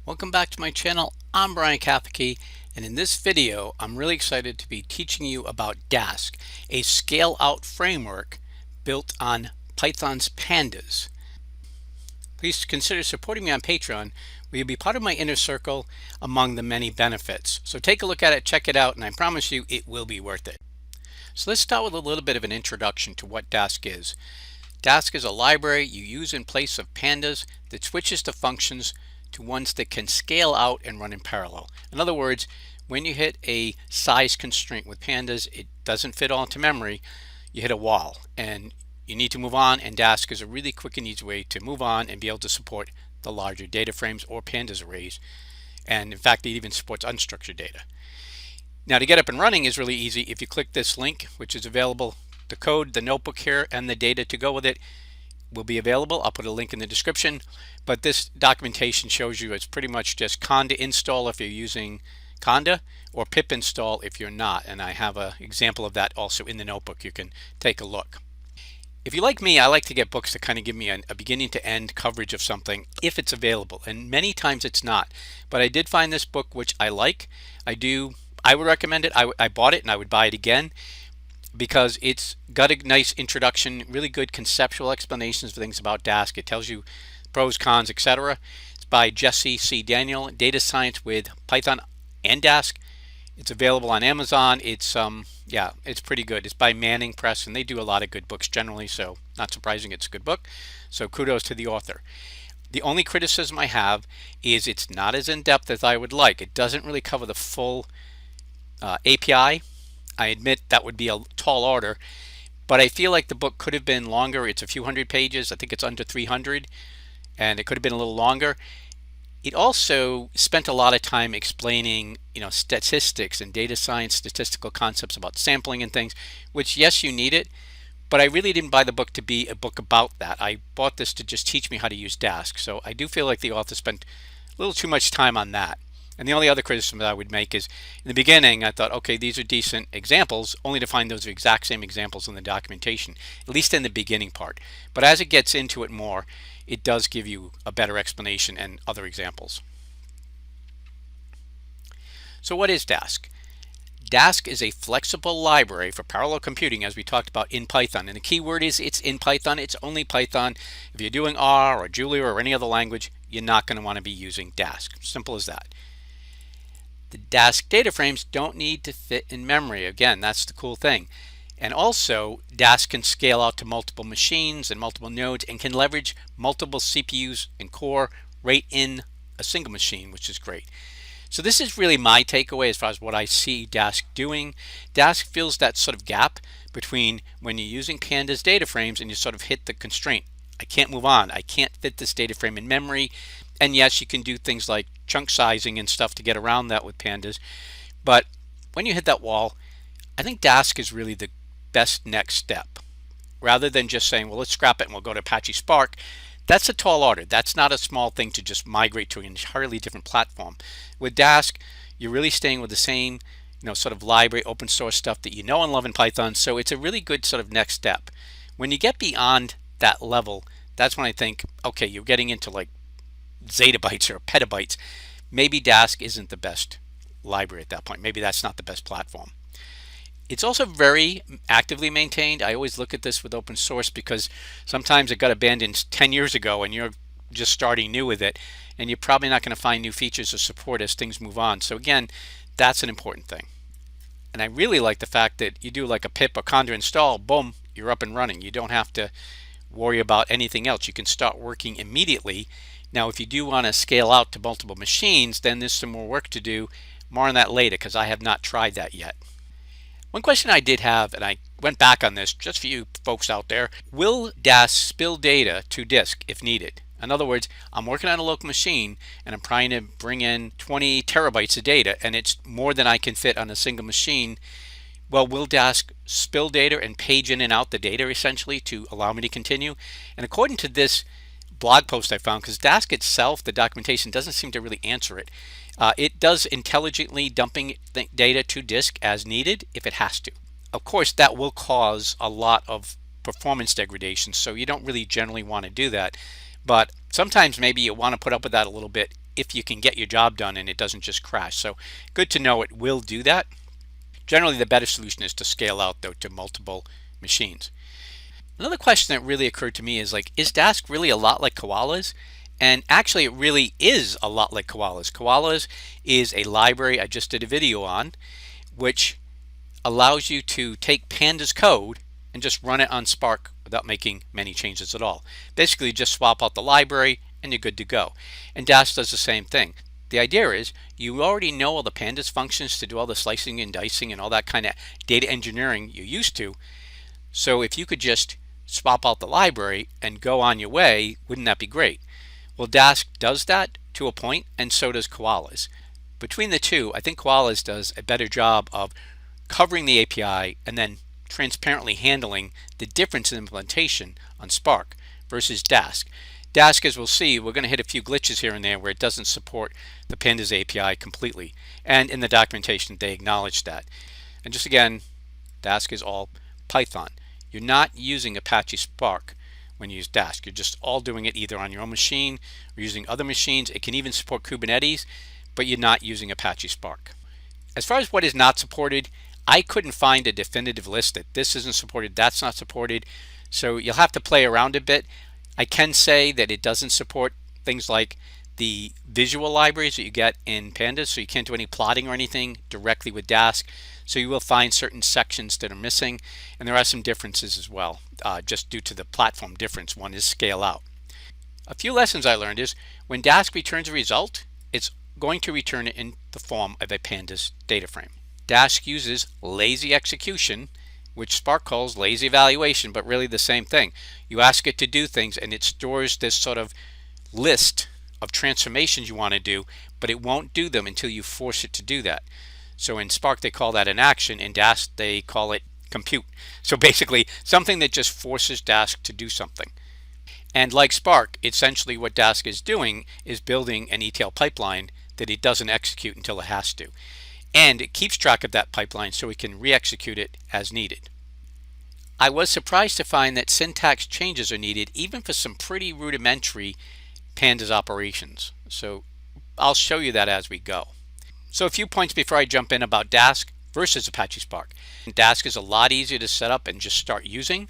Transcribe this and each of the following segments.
Welcome back to my channel. I'm Brian Kapicki, and in this video I'm really excited to be teaching you about Dask, a scale out framework built on Python's Pandas. Please consider supporting me on Patreon, where you'll be part of my inner circle among the many benefits. So take a look at it, check it out, and I promise you it will be worth it. So let's start with a little bit of an introduction to what Dask is. Dask is a library you use in place of Pandas that switches the functions to ones that can scale out and run in parallel. In other words, when you hit a size constraint with Pandas, it doesn't fit all into memory, you hit a wall and you need to move on, and Dask is a really quick and easy way to move on and be able to support the larger data frames or Pandas arrays. And in fact, it even supports unstructured data. Now to get up and running is really easy. If you click this link, which is available, the code, the notebook here, and the data to go with it will be available. I'll put a link in the description, but this documentation shows you it's pretty much just conda install if you're using conda, or pip install if you're not, and I have an example of that also in the notebook. You can take a look. If you like me, I like to get books that kind of give me a beginning to end coverage of something if it's available, and many times it's not, but I did find this book which I like. I would recommend it. I bought it and I would buy it again, because it's got a nice introduction, really good conceptual explanations for things about Dask. It tells you pros, cons, etc. It's by Jesse C. Daniel, Data Science with Python and Dask. It's available on Amazon. It's it's pretty good. It's by Manning Press, and they do a lot of good books generally, so not surprising it's a good book. So kudos to the author. The only criticism I have is it's not as in-depth as I would like. It doesn't really cover the full API. I admit that would be a tall order, but I feel like the book could have been longer. It's a few hundred pages. I think it's under 300, and it could have been a little longer. It also spent a lot of time explaining, statistics and data science, statistical concepts about sampling and things, which, yes, you need it, but I really didn't buy the book to be a book about that. I bought this to just teach me how to use Dask. So I do feel like the author spent a little too much time on that. And the only other criticism that I would make is, in the beginning, I thought, okay, these are decent examples, only to find those exact same examples in the documentation, at least in the beginning part. But as it gets into it more, it does give you a better explanation and other examples. So what is Dask? Dask is a flexible library for parallel computing, as we talked about, in Python. And the key word is it's in Python. It's only Python. If you're doing R or Julia or any other language, you're not going to want to be using Dask. Simple as that. The Dask data frames don't need to fit in memory. Again, that's the cool thing. And also, Dask can scale out to multiple machines and multiple nodes and can leverage multiple CPUs and core right in a single machine, which is great. So this is really my takeaway as far as what I see Dask doing. Dask fills that sort of gap between when you're using Pandas data frames and you sort of hit the constraint. I can't move on. I can't fit this data frame in memory. And yes, you can do things like chunk sizing and stuff to get around that with Pandas. But when you hit that wall, I think Dask is really the best next step. Rather than just saying, well, let's scrap it and we'll go to Apache Spark, that's a tall order. That's not a small thing to just migrate to an entirely different platform. With Dask, you're really staying with the same sort of library, open source stuff that you know and love in Python. So it's a really good sort of next step. When you get beyond that level, that's when I think, okay, you're getting into like zettabytes or petabytes. Maybe Dask isn't the best library at that point. Maybe that's not the best platform. It's also very actively maintained. I always look at this with open source because sometimes it got abandoned 10 years ago and you're just starting new with it, and you're probably not going to find new features or support as things move on. So again, that's an important thing. And I really like the fact that you do like a pip or conda install, boom, you're up and running. You don't have to worry about anything else. You can start working immediately. Now, if you do want to scale out to multiple machines, then there's some more work to do. More on that later, because I have not tried that yet. One question I did have, and I went back on this just for you folks out there, will Dask spill data to disk if needed? In other words, I'm working on a local machine and I'm trying to bring in 20 terabytes of data, and it's more than I can fit on a single machine. Well, will Dask spill data and page in and out the data essentially to allow me to continue? And according to this blog post I found, because Dask itself, the documentation, doesn't seem to really answer it. It does intelligently dumping data to disk as needed if it has to. Of course, that will cause a lot of performance degradation, so you don't really generally want to do that. But sometimes maybe you want to put up with that a little bit if you can get your job done and it doesn't just crash. So good to know it will do that. Generally, the better solution is to scale out though to multiple machines. Another question that really occurred to me is like, is Dask really a lot like koalas? And actually it really is a lot like koalas. Koalas is a library I just did a video on, which allows you to take Pandas code and just run it on Spark without making many changes at all. Basically just swap out the library and you're good to go. And Dask does the same thing. The idea is you already know all the Pandas functions to do all the slicing and dicing and all that kind of data engineering you're used to. So if you could just swap out the library and go on your way, wouldn't that be great? Well, Dask does that to a point, and so does koalas. Between the two, I think koalas does a better job of covering the API and then transparently handling the difference in implementation on Spark versus Dask. Dask, as we'll see, we're going to hit a few glitches here and there where it doesn't support the Pandas API completely. And in the documentation, they acknowledge that. And just again, Dask is all Python. You're not using Apache Spark when you use Dask. You're just all doing it either on your own machine or using other machines. It can even support Kubernetes, but you're not using Apache Spark. As far as what is not supported, I couldn't find a definitive list that this isn't supported, that's not supported. So you'll have to play around a bit. I can say that it doesn't support things like the visual libraries that you get in Pandas, so you can't do any plotting or anything directly with Dask. So you will find certain sections that are missing, and there are some differences as well, just due to the platform difference. One is scale out. A few lessons I learned is when Dask returns a result, it's going to return it in the form of a Pandas data frame. Dask uses lazy execution, which Spark calls lazy evaluation, but really the same thing. You ask it to do things and it stores this sort of list of transformations you want to do, but it won't do them until you force it to do that. So in Spark they call that an action, in Dask they call it compute. So basically something that just forces Dask to do something. And like Spark, essentially what Dask is doing is building an ETL pipeline that it doesn't execute until it has to. And it keeps track of that pipeline so it can re-execute it as needed. I was surprised to find that syntax changes are needed even for some pretty rudimentary Pandas operations. So I'll show you that as we go. So a few points before I jump in about Dask versus Apache Spark. Dask is a lot easier to set up and just start using.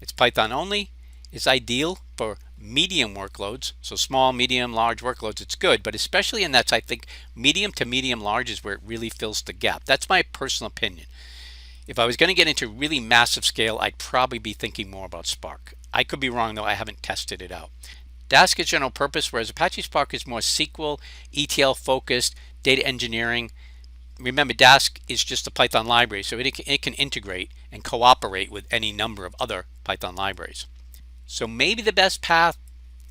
It's Python only. It's ideal for medium workloads. So small, medium, large workloads, it's good. But especially in that, I think medium to medium large is where it really fills the gap. That's my personal opinion. If I was going to get into really massive scale, I'd probably be thinking more about Spark. I could be wrong though, I haven't tested it out. Dask is general purpose, whereas Apache Spark is more SQL, ETL focused, data engineering. Remember, Dask is just a Python library, so it can integrate and cooperate with any number of other Python libraries. So maybe the best path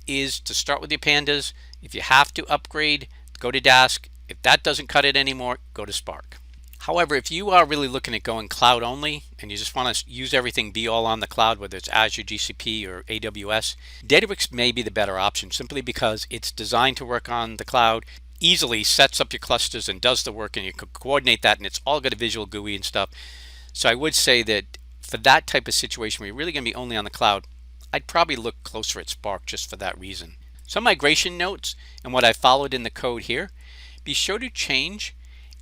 is to start with your Pandas. If you have to upgrade, go to Dask. If that doesn't cut it anymore, go to Spark. However, if you are really looking at going cloud only and you just want to use everything be all on the cloud, whether it's Azure, GCP, or AWS, Databricks may be the better option simply because it's designed to work on the cloud, easily sets up your clusters and does the work, and you can coordinate that, and it's all got a visual GUI and stuff. So I would say that for that type of situation where you're really going to be only on the cloud, I'd probably look closer at Spark just for that reason. Some migration notes and what I followed in the code here. Be sure to change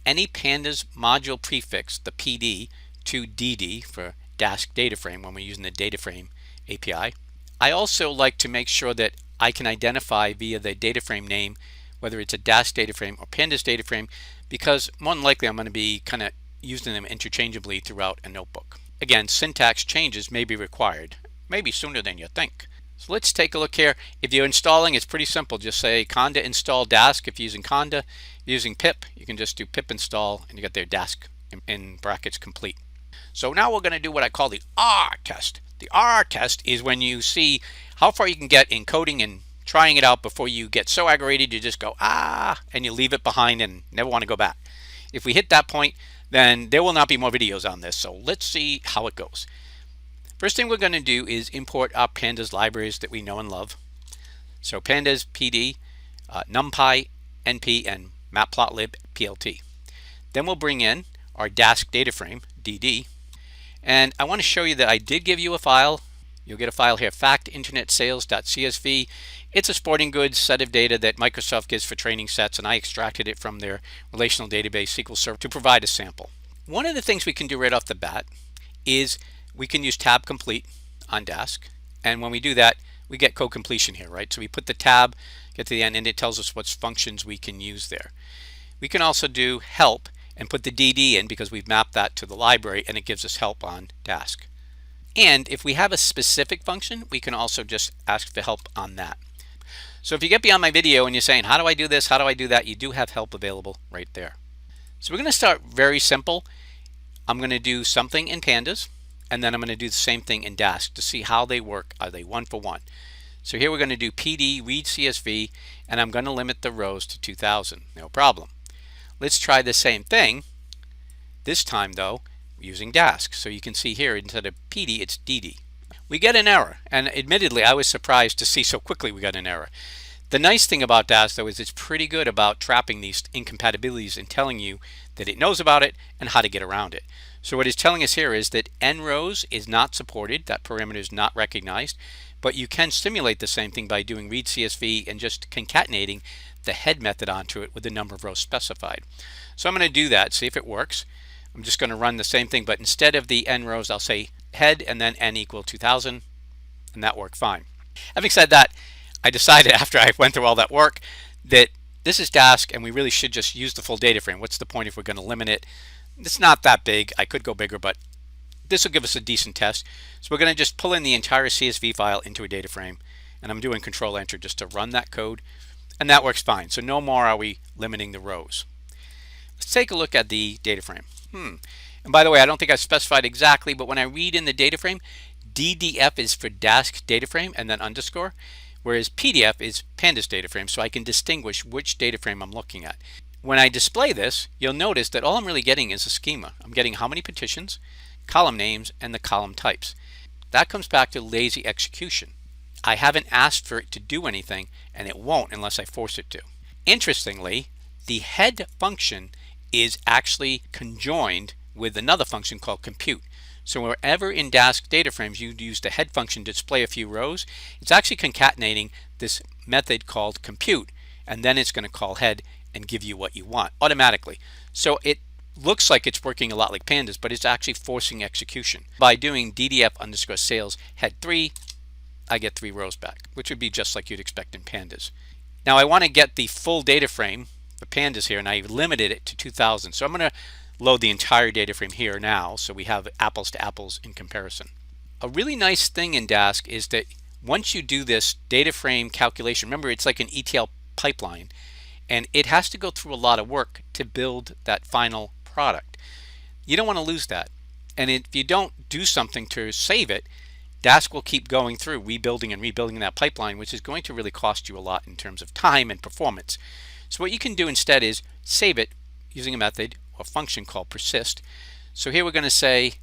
any Pandas module prefix, the PD, to DD for Dask data frame when we're using the data frame API. I also like to make sure that I can identify via the data frame name whether it's a Dask data frame or Pandas data frame, because more than likely I'm going to be kind of using them interchangeably throughout a notebook. Again, syntax changes may be required, maybe sooner than you think. So let's take a look here. If you're installing, it's pretty simple. Just say conda install Dask if you're using conda. If you're using pip, you can just do pip install and you got their Dask in brackets complete. So now we're going to do what I call the R test. The R test is when you see how far you can get in coding and trying it out before you get so aggravated you just go and you leave it behind and never want to go back. If we hit that point, then there will not be more videos on this. So let's see how it goes. First thing we're going to do is import our Pandas libraries that we know and love. So Pandas, PD, numpy, np, and matplotlib, plt. Then we'll bring in our Dask data frame, dd. And I want to show you that I did give you a file You'll get a file here, factinternetsales.csv. It's a sporting goods set of data that Microsoft gives for training sets, and I extracted it from their relational database SQL Server to provide a sample. One of the things we can do right off the bat is we can use tab complete on Dask, and when we do that, we get code completion here, right? So we put the tab, get to the end, and it tells us what functions we can use there. We can also do help and put the DD in because we've mapped that to the library, and it gives us help on Dask. And if we have a specific function, we can also just ask for help on that. So if you get beyond my video and you're saying, how do I do this? How do I do that? You do have help available right there. So we're going to start very simple. I'm going to do something in Pandas, and then I'm going to do the same thing in Dask to see how they work. Are they one for one? So here we're going to do PD read CSV, and I'm going to limit the rows to 2000. No problem. Let's try the same thing, this time though, using Dask. So you can see here, instead of PD, it's DD. We get an error, and admittedly, I was surprised to see so quickly we got an error. The nice thing about Dask, though, is it's pretty good about trapping these incompatibilities and telling you that it knows about it and how to get around it. So what it's telling us here is that n rows is not supported, that parameter is not recognized, but you can simulate the same thing by doing read CSV and just concatenating the head method onto it with the number of rows specified. So I'm going to do that, see if it works. I'm just going to run the same thing, but instead of the n rows, I'll say head and then n equal 2000, and that worked fine. Having said that, I decided after I went through all that work that this is Dask and we really should just use the full data frame. What's the point if we're going to limit it? It's not that big. I could go bigger, but this will give us a decent test. So we're going to just pull in the entire CSV file into a data frame, and I'm doing Control Enter just to run that code, and that works fine. So no more are we limiting the rows. Let's take a look at the data frame. And by the way, I don't think I specified exactly, but when I read in the data frame, DDF is for Dask data frame and then underscore, whereas PDF is Pandas data frame, so I can distinguish which data frame I'm looking at. When I display this, you'll notice that all I'm really getting is a schema. I'm getting how many petitions, column names, and the column types. That comes back to lazy execution. I haven't asked for it to do anything, and it won't unless I force it to. Interestingly, the head function is actually conjoined with another function called compute. So wherever in Dask data frames you use the head function to display a few rows, it's actually concatenating this method called compute, and then it's going to call head and give you what you want automatically. So it looks like it's working a lot like Pandas, but it's actually forcing execution. By doing DDF underscore sales head 3, I get 3 rows back, which would be just like you'd expect in Pandas. Now I want to get the full data frame for Pandas here, and I limited it to 2000. So I'm going to load the entire data frame here now, so we have apples to apples in comparison. A really nice thing in Dask is that once you do this data frame calculation, remember it's like an ETL pipeline, and it has to go through a lot of work to build that final product. You don't want to lose that, and if you don't do something to save it, Dask will keep going through rebuilding and rebuilding that pipeline, which is going to really cost you a lot in terms of time and performance. So what you can do instead is save it using a method or function called persist. So here we're going to say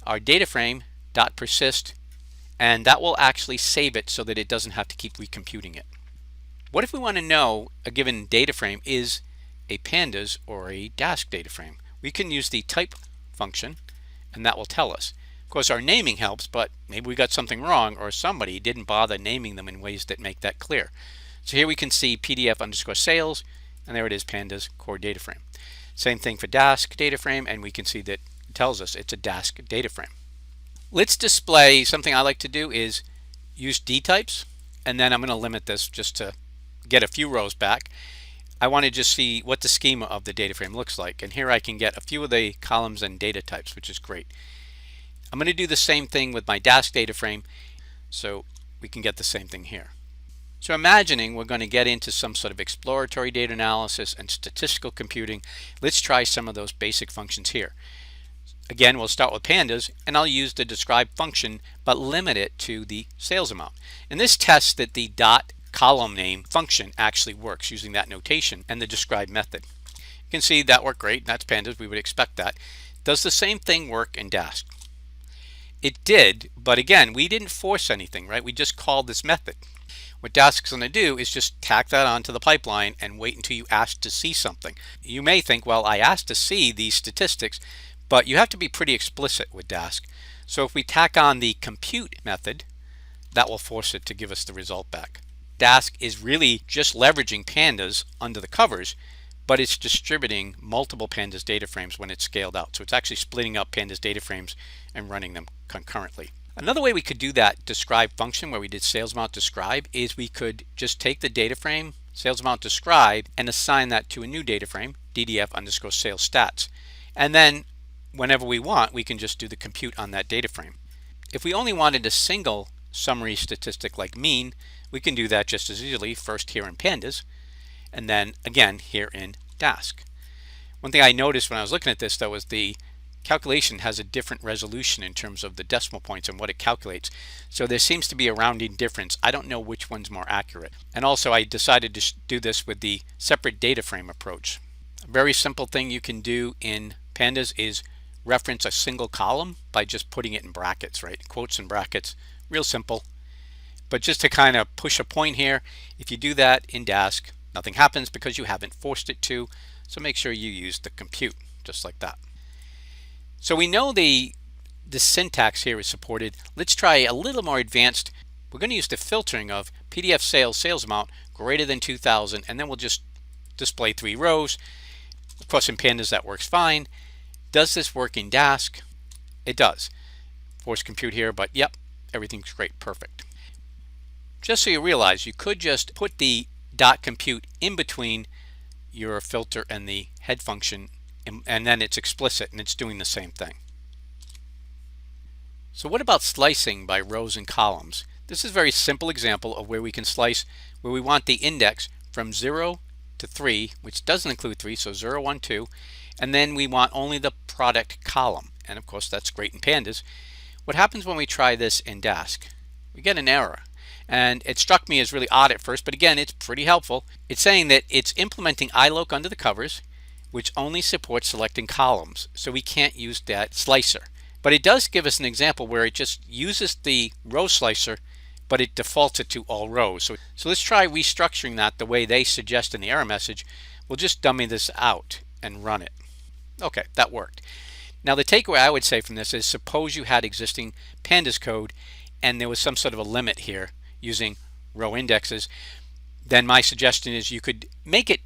our data frame dot persist, and that will actually save it so that it doesn't have to keep recomputing it. What if we want to know a given data frame is a Pandas or a Dask data frame? We can use the type function, and that will tell us. Of course, our naming helps, but maybe we got something wrong or somebody didn't bother naming them in ways that make that clear. So here we can see PDF underscore sales, and there it is, Pandas core data frame. Same thing for Dask data frame, and we can see that it tells us it's a Dask data frame. Let's display, something I like to do is use D types, and then I'm going to limit this just to get a few rows back. I want to just see what the schema of the data frame looks like, and here I can get a few of the columns and data types, which is great. I'm going to do the same thing with my Dask data frame, so we can get the same thing here. So imagining we're going to get into some sort of exploratory data analysis and statistical computing, let's try some of those basic functions here. Again, we'll start with Pandas, and I'll use the describe function, but limit it to the sales amount. And this tests that the dot column name function actually works using that notation and the describe method. You can see that worked great. That's Pandas. We would expect that. Does the same thing work in Dask? It did, but again, we didn't force anything, right? We just called this method. What Dask is going to do is just tack that onto the pipeline and wait until you ask to see something. You may think, well, I asked to see these statistics, but you have to be pretty explicit with Dask. So if we tack on the compute method, that will force it to give us the result back. Dask is really just leveraging Pandas under the covers, but it's distributing multiple Pandas data frames when it's scaled out. So it's actually splitting up Pandas data frames and running them concurrently. Another way we could do that describe function where we did sales amount describe is we could just take the data frame sales amount describe and assign that to a new data frame, ddf underscore sales stats. And then whenever we want, we can just do the compute on that data frame. If we only wanted a single summary statistic like mean, we can do that just as easily, first here in Pandas, and then again here in Dask. One thing I noticed when I was looking at this though is the calculation has a different resolution in terms of the decimal points and what it calculates. So there seems to be a rounding difference. I don't know which one's more accurate. And also I decided to do this with the separate data frame approach. A very simple thing you can do in Pandas is reference a single column by just putting it in brackets, right? Quotes and brackets, real simple. But just to kind of push a point here, if you do that in Dask, nothing happens because you haven't forced it to. So make sure you use the compute, just like that. So we know the syntax here is supported. Let's try a little more advanced. We're going to use the filtering of PDF sales amount greater than 2,000, and then we'll just display 3 rows. Of course, in Pandas that works fine. Does this work in Dask? It does. Force compute here, but yep, everything's great, perfect. Just so you realize, you could just put the dot compute in between your filter and the head function, and then it's explicit and it's doing the same thing. So what about slicing by rows and columns? This is a very simple example of where we can slice where we want the index from 0 to 3, which doesn't include 3, so 0, 1, 2, and then we want only the product column. And of course that's great in Pandas. What happens when we try this in Dask? We get an error. And it struck me as really odd at first, but again, it's pretty helpful. It's saying that it's implementing iloc under the covers, which only supports selecting columns, so we can't use that slicer. But it does give us an example where it just uses the row slicer, but it defaults it to all rows. So let's try restructuring that the way they suggest in the error message. We'll just dummy this out and run it. Okay, that worked. Now the takeaway I would say from this is, suppose you had existing Pandas code and there was some sort of a limit here using row indexes. Then my suggestion is you could make it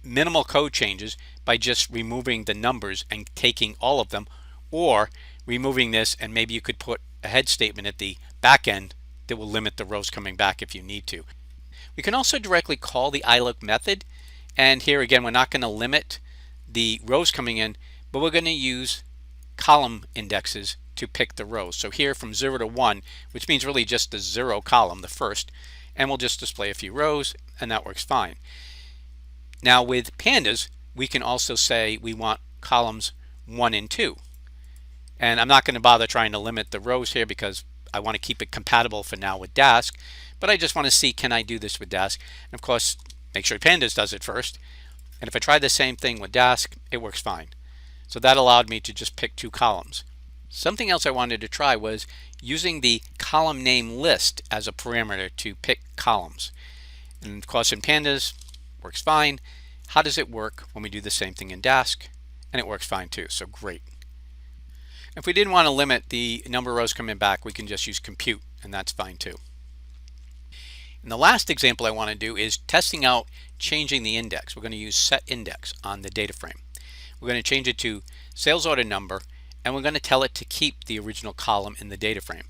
minimal code changes by just removing the numbers and taking all of them, or removing this, and maybe you could put a head statement at the back end that will limit the rows coming back if you need to. We can also directly call the iloc method, and here again we're not going to limit the rows coming in, but we're going to use column indexes to pick the rows. So here from 0 to 1, which means really just the 0 column, the first, and we'll just display a few rows, and that works fine. Now with Pandas, we can also say we want columns 1 and 2. And I'm not going to bother trying to limit the rows here because I want to keep it compatible for now with Dask, but I just want to see, can I do this with Dask? And of course, make sure Pandas does it first. And if I try the same thing with Dask, it works fine. So that allowed me to just pick 2 columns. Something else I wanted to try was using the column name list as a parameter to pick columns. And of course in Pandas, works fine. How does it work when we do the same thing in Dask? And it works fine too, so great. If we didn't want to limit the number of rows coming back, we can just use compute, and that's fine too. And the last example I want to do is testing out changing the index. We're going to use set index on the data frame. We're going to change it to sales order number, and we're going to tell it to keep the original column in the data frame.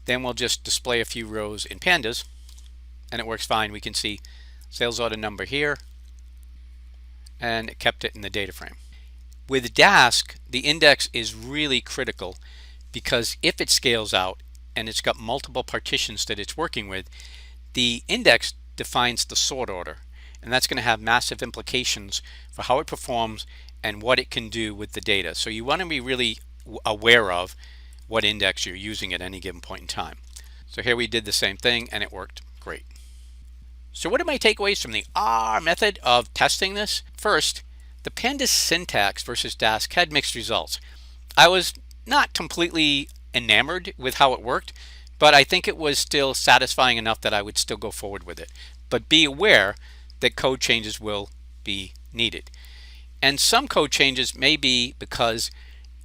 Then we'll just display a few rows in Pandas, and it works fine. We can see sales order number here, and it kept it in the data frame. With Dask, the index is really critical because if it scales out and it's got multiple partitions that it's working with, the index defines the sort order, and that's going to have massive implications for how it performs and what it can do with the data. So you want to be really aware of what index you're using at any given point in time. So here we did the same thing and it worked great. So what are my takeaways from the R method of testing this? First, the Pandas syntax versus Dask had mixed results. I was not completely enamored with how it worked, but I think it was still satisfying enough that I would still go forward with it. But be aware that code changes will be needed. And some code changes may be because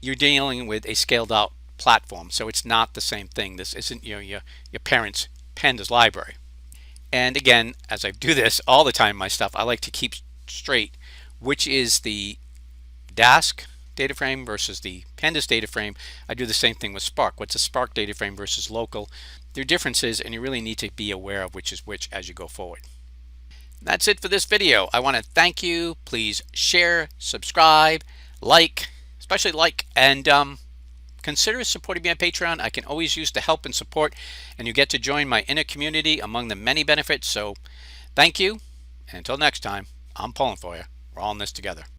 you're dealing with a scaled out platform, so it's not the same thing. This isn't your parents' Pandas library. And again, as I do this all the time in my stuff, I like to keep straight which is the Dask data frame versus the Pandas data frame. I do the same thing with Spark. What's a Spark data frame versus local? There are differences, and you really need to be aware of which is which as you go forward. That's it for this video. I want to thank you. Please share, subscribe, like, especially like, and consider supporting me on Patreon. I can always use the help and support, and you get to join my inner community among the many benefits. So thank you. And until next time, I'm pulling for you. We're all in this together.